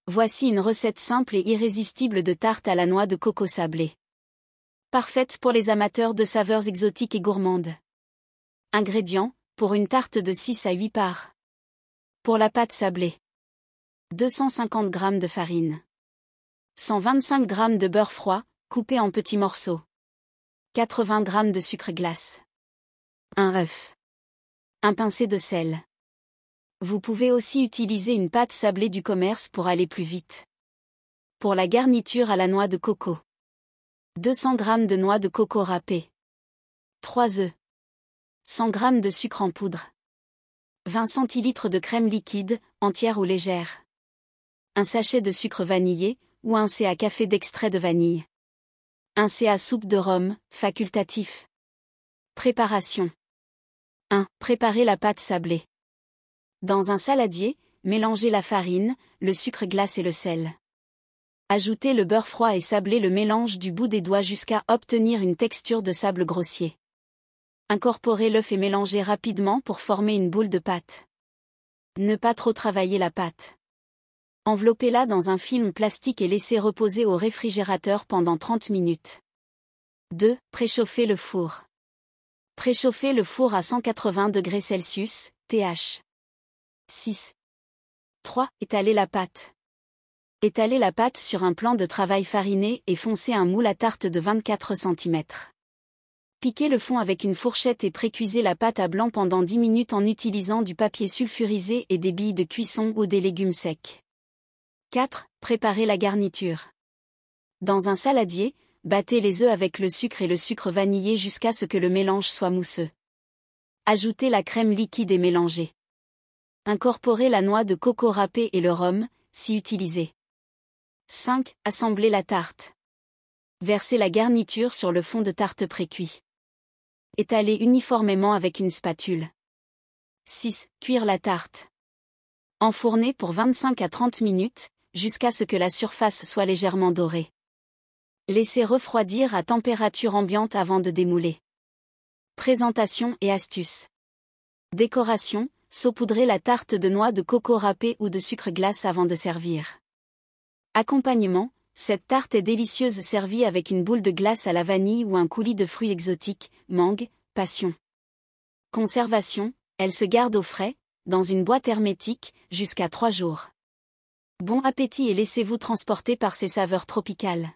Voici une recette simple et irrésistible de tarte à la noix de coco sablée. Parfaite pour les amateurs de saveurs exotiques et gourmandes. Ingrédients, pour une tarte de 6 à 8 parts. Pour la pâte sablée. 250 g de farine. 125 g de beurre froid, coupé en petits morceaux. 80 g de sucre glace. Un œuf. Un pincé de sel. Vous pouvez aussi utiliser une pâte sablée du commerce pour aller plus vite. Pour la garniture à la noix de coco. 200 g de noix de coco râpée. 3 œufs. 100 g de sucre en poudre. 20 centilitres de crème liquide, entière ou légère. Un sachet de sucre vanillé, ou un thé à café d'extrait de vanille. Un thé à soupe de rhum, facultatif. Préparation. 1. Préparez la pâte sablée. Dans un saladier, mélangez la farine, le sucre glace et le sel. Ajoutez le beurre froid et sablez le mélange du bout des doigts jusqu'à obtenir une texture de sable grossier. Incorporez l'œuf et mélangez rapidement pour former une boule de pâte. Ne pas trop travailler la pâte. Enveloppez-la dans un film plastique et laissez reposer au réfrigérateur pendant 30 minutes. 2. Préchauffez le four. Préchauffez le four à 180 degrés Celsius, TH. 6. 3. Étalez la pâte. Étalez la pâte sur un plan de travail fariné et foncez un moule à tarte de 24 cm. Piquez le fond avec une fourchette et précuisez la pâte à blanc pendant 10 minutes en utilisant du papier sulfurisé et des billes de cuisson ou des légumes secs. 4. Préparez la garniture. Dans un saladier, battez les œufs avec le sucre et le sucre vanillé jusqu'à ce que le mélange soit mousseux. Ajoutez la crème liquide et mélangez. Incorporez la noix de coco râpée et le rhum, si utilisé. 5. Assemblez la tarte. Versez la garniture sur le fond de tarte précuit. Étalez uniformément avec une spatule. 6. Cuire la tarte. Enfournez pour 25 à 30 minutes, jusqu'à ce que la surface soit légèrement dorée. Laissez refroidir à température ambiante avant de démouler. Présentation et astuces. Décoration, saupoudrez la tarte de noix de coco râpée ou de sucre glace avant de servir. Accompagnement, cette tarte est délicieuse servie avec une boule de glace à la vanille ou un coulis de fruits exotiques, mangue, passion. Conservation, elle se garde au frais, dans une boîte hermétique, jusqu'à 3 jours. Bon appétit et laissez-vous transporter par ces saveurs tropicales.